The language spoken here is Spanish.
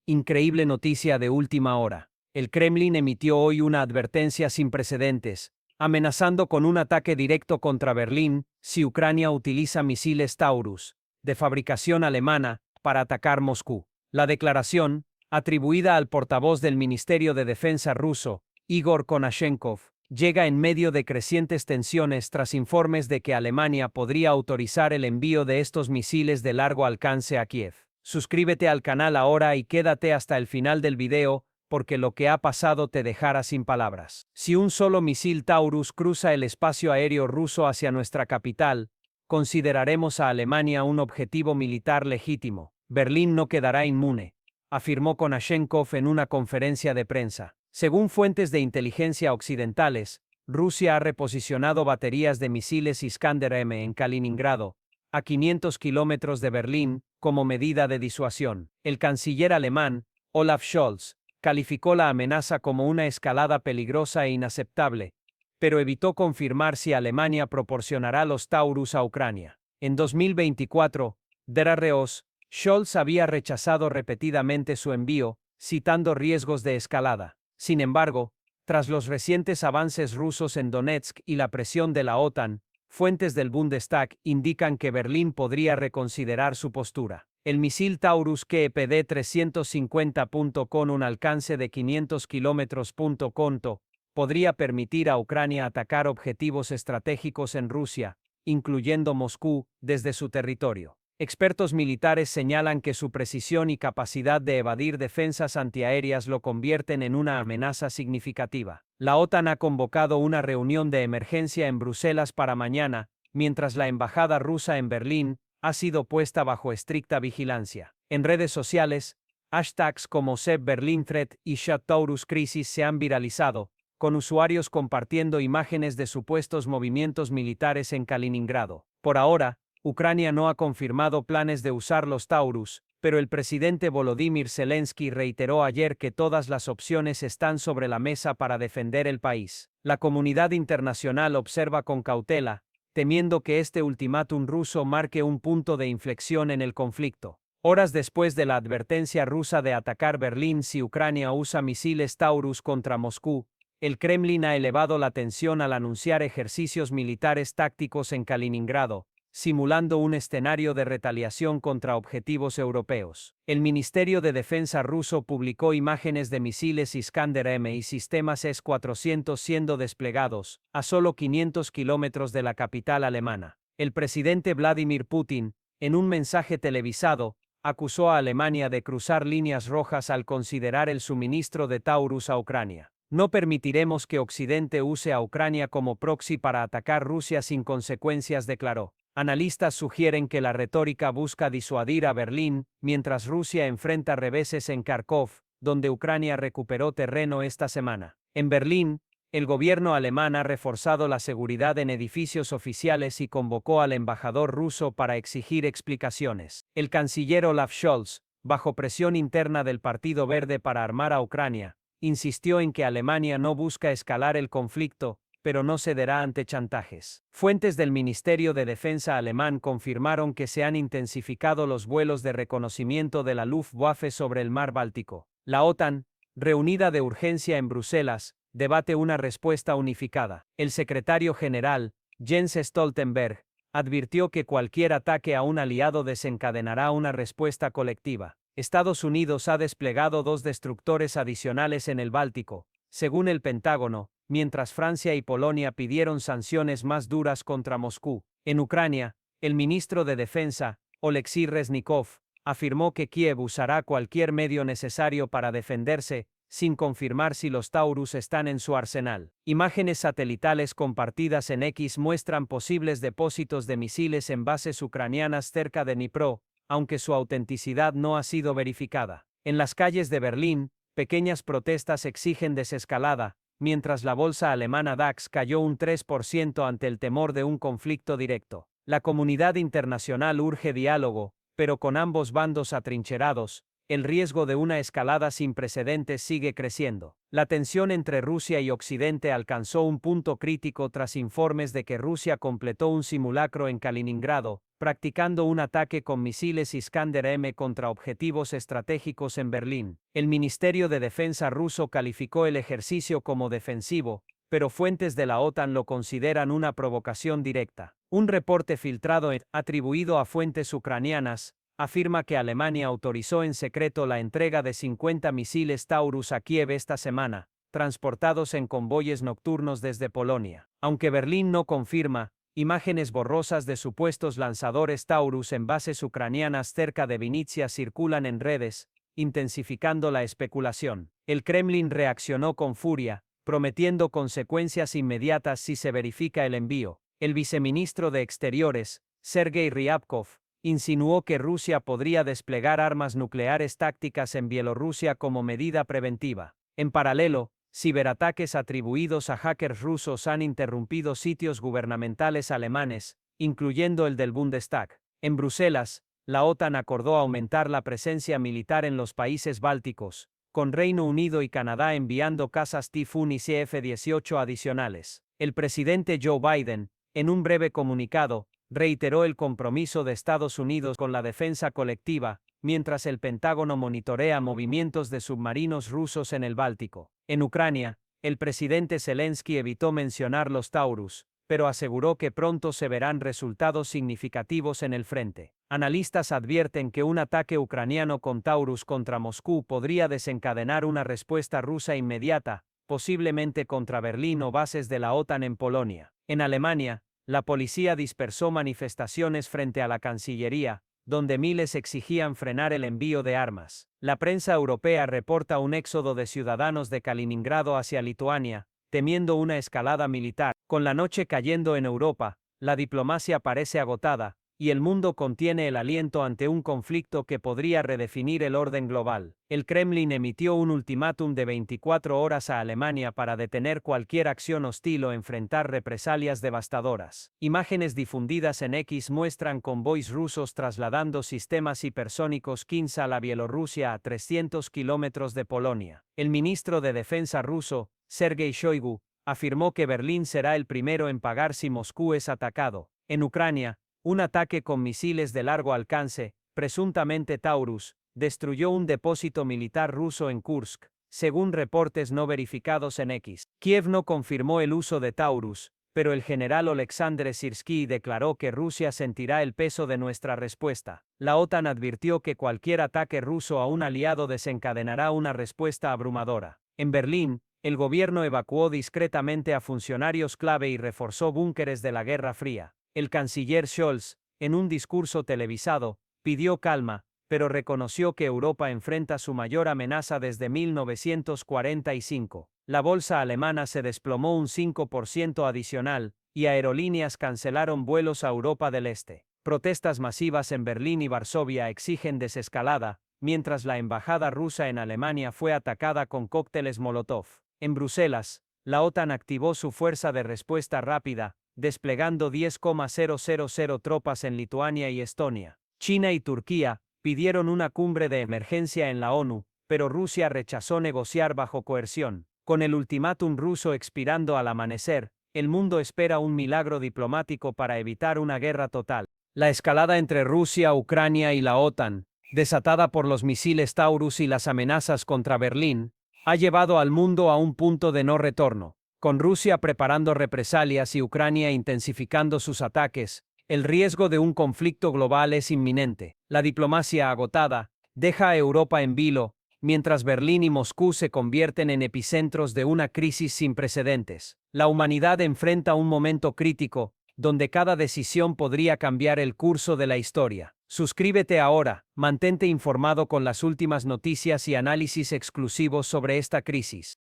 Increíble noticia de última hora. El Kremlin emitió hoy una advertencia sin precedentes, amenazando con un ataque directo contra Berlín si Ucrania utiliza misiles Taurus, de fabricación alemana, para atacar Moscú. La declaración, atribuida al portavoz del Ministerio de Defensa ruso, Igor Konashenkov, llega en medio de crecientes tensiones tras informes de que Alemania podría autorizar el envío de estos misiles de largo alcance a Kiev. Suscríbete al canal ahora y quédate hasta el final del video, porque lo que ha pasado te dejará sin palabras. Si un solo misil Taurus cruza el espacio aéreo ruso hacia nuestra capital, consideraremos a Alemania un objetivo militar legítimo. Berlín no quedará inmune, afirmó Konashenkov en una conferencia de prensa. Según fuentes de inteligencia occidentales, Rusia ha reposicionado baterías de misiles Iskander-M en Kaliningrado, a 500 kilómetros de Berlín, como medida de disuasión. El canciller alemán, Olaf Scholz, calificó la amenaza como una escalada peligrosa e inaceptable, pero evitó confirmar si Alemania proporcionará los Taurus a Ucrania. En 2024, Der Reos, Scholz había rechazado repetidamente su envío, citando riesgos de escalada. Sin embargo, tras los recientes avances rusos en Donetsk y la presión de la OTAN, fuentes del Bundestag indican que Berlín podría reconsiderar su postura. El misil Taurus KEPD-350. Con un alcance de 500 kilómetros. Podría permitir a Ucrania atacar objetivos estratégicos en Rusia, incluyendo Moscú, desde su territorio. Expertos militares señalan que su precisión y capacidad de evadir defensas antiaéreas lo convierten en una amenaza significativa. La OTAN ha convocado una reunión de emergencia en Bruselas para mañana, mientras la embajada rusa en Berlín ha sido puesta bajo estricta vigilancia. En redes sociales, hashtags como Save Berlin Threat y Shut Taurus Crisis se han viralizado, con usuarios compartiendo imágenes de supuestos movimientos militares en Kaliningrado. Por ahora, Ucrania no ha confirmado planes de usar los Taurus, pero el presidente Volodymyr Zelensky reiteró ayer que todas las opciones están sobre la mesa para defender el país. La comunidad internacional observa con cautela, temiendo que este ultimátum ruso marque un punto de inflexión en el conflicto. Horas después de la advertencia rusa de atacar Berlín si Ucrania usa misiles Taurus contra Moscú, el Kremlin ha elevado la tensión al anunciar ejercicios militares tácticos en Kaliningrado, simulando un escenario de retaliación contra objetivos europeos. El Ministerio de Defensa ruso publicó imágenes de misiles Iskander-M y sistemas S-400 siendo desplegados, a solo 500 kilómetros de la capital alemana. El presidente Vladimir Putin, en un mensaje televisado, acusó a Alemania de cruzar líneas rojas al considerar el suministro de Taurus a Ucrania. No permitiremos que Occidente use a Ucrania como proxy para atacar Rusia sin consecuencias, declaró. Analistas sugieren que la retórica busca disuadir a Berlín, mientras Rusia enfrenta reveses en Kharkov, donde Ucrania recuperó terreno esta semana. En Berlín, el gobierno alemán ha reforzado la seguridad en edificios oficiales y convocó al embajador ruso para exigir explicaciones. El canciller Olaf Scholz, bajo presión interna del Partido Verde para armar a Ucrania, insistió en que Alemania no busca escalar el conflicto, pero no cederá ante chantajes. Fuentes del Ministerio de Defensa alemán confirmaron que se han intensificado los vuelos de reconocimiento de la Luftwaffe sobre el mar Báltico. La OTAN, reunida de urgencia en Bruselas, debate una respuesta unificada. El secretario general, Jens Stoltenberg, advirtió que cualquier ataque a un aliado desencadenará una respuesta colectiva. Estados Unidos ha desplegado 2 destructores adicionales en el Báltico, según el Pentágono, mientras Francia y Polonia pidieron sanciones más duras contra Moscú. En Ucrania, el ministro de Defensa, Oleksiy Reznikov, afirmó que Kiev usará cualquier medio necesario para defenderse, sin confirmar si los Taurus están en su arsenal. Imágenes satelitales compartidas en X muestran posibles depósitos de misiles en bases ucranianas cerca de Dnipro, aunque su autenticidad no ha sido verificada. En las calles de Berlín, pequeñas protestas exigen desescalada, mientras la bolsa alemana DAX cayó un 3% ante el temor de un conflicto directo. La comunidad internacional urge diálogo, pero con ambos bandos atrincherados, el riesgo de una escalada sin precedentes sigue creciendo. La tensión entre Rusia y Occidente alcanzó un punto crítico tras informes de que Rusia completó un simulacro en Kaliningrado, practicando un ataque con misiles Iskander-M contra objetivos estratégicos en Berlín. El Ministerio de Defensa ruso calificó el ejercicio como defensivo, pero fuentes de la OTAN lo consideran una provocación directa. Un reporte filtrado atribuido a fuentes ucranianas afirma que Alemania autorizó en secreto la entrega de 50 misiles Taurus a Kiev esta semana, transportados en convoyes nocturnos desde Polonia. Aunque Berlín no confirma, imágenes borrosas de supuestos lanzadores Taurus en bases ucranianas cerca de Vinnytsia circulan en redes, intensificando la especulación. El Kremlin reaccionó con furia, prometiendo consecuencias inmediatas si se verifica el envío. El viceministro de Exteriores, Sergei Ryabkov, insinuó que Rusia podría desplegar armas nucleares tácticas en Bielorrusia como medida preventiva. En paralelo, ciberataques atribuidos a hackers rusos han interrumpido sitios gubernamentales alemanes, incluyendo el del Bundestag. En Bruselas, la OTAN acordó aumentar la presencia militar en los países bálticos, con Reino Unido y Canadá enviando cazas Typhoon y CF-18 adicionales. El presidente Joe Biden, en un breve comunicado, reiteró el compromiso de Estados Unidos con la defensa colectiva, mientras el Pentágono monitorea movimientos de submarinos rusos en el Báltico. En Ucrania, el presidente Zelensky evitó mencionar los Taurus, pero aseguró que pronto se verán resultados significativos en el frente. Analistas advierten que un ataque ucraniano con Taurus contra Moscú podría desencadenar una respuesta rusa inmediata, posiblemente contra Berlín o bases de la OTAN en Polonia. En Alemania, la policía dispersó manifestaciones frente a la Cancillería, donde miles exigían frenar el envío de armas. La prensa europea reporta un éxodo de ciudadanos de Kaliningrado hacia Lituania, temiendo una escalada militar. Con la noche cayendo en Europa, la diplomacia parece agotada, y el mundo contiene el aliento ante un conflicto que podría redefinir el orden global. El Kremlin emitió un ultimátum de 24 horas a Alemania para detener cualquier acción hostil o enfrentar represalias devastadoras. Imágenes difundidas en X muestran convoys rusos trasladando sistemas hipersónicos Kinzhal a Bielorrusia a 300 kilómetros de Polonia. El ministro de Defensa ruso, Sergei Shoigu, afirmó que Berlín será el primero en pagar si Moscú es atacado. En Ucrania, un ataque con misiles de largo alcance, presuntamente Taurus, destruyó un depósito militar ruso en Kursk, según reportes no verificados en X. Kiev no confirmó el uso de Taurus, pero el general Oleksandr Syrskyi declaró que Rusia sentirá el peso de nuestra respuesta. La OTAN advirtió que cualquier ataque ruso a un aliado desencadenará una respuesta abrumadora. En Berlín, el gobierno evacuó discretamente a funcionarios clave y reforzó búnkeres de la Guerra Fría. El canciller Scholz, en un discurso televisado, pidió calma, pero reconoció que Europa enfrenta su mayor amenaza desde 1945. La bolsa alemana se desplomó un 5% adicional, y aerolíneas cancelaron vuelos a Europa del Este. Protestas masivas en Berlín y Varsovia exigen desescalada, mientras la embajada rusa en Alemania fue atacada con cócteles Molotov. En Bruselas, la OTAN activó su fuerza de respuesta rápida, desplegando 10,000 tropas en Lituania y Estonia. China y Turquía pidieron una cumbre de emergencia en la ONU, pero Rusia rechazó negociar bajo coerción. Con el ultimátum ruso expirando al amanecer, el mundo espera un milagro diplomático para evitar una guerra total. La escalada entre Rusia, Ucrania y la OTAN, desatada por los misiles Taurus y las amenazas contra Berlín, ha llevado al mundo a un punto de no retorno. Con Rusia preparando represalias y Ucrania intensificando sus ataques, el riesgo de un conflicto global es inminente. La diplomacia agotada deja a Europa en vilo, mientras Berlín y Moscú se convierten en epicentros de una crisis sin precedentes. La humanidad enfrenta un momento crítico, donde cada decisión podría cambiar el curso de la historia. Suscríbete ahora, mantente informado con las últimas noticias y análisis exclusivos sobre esta crisis.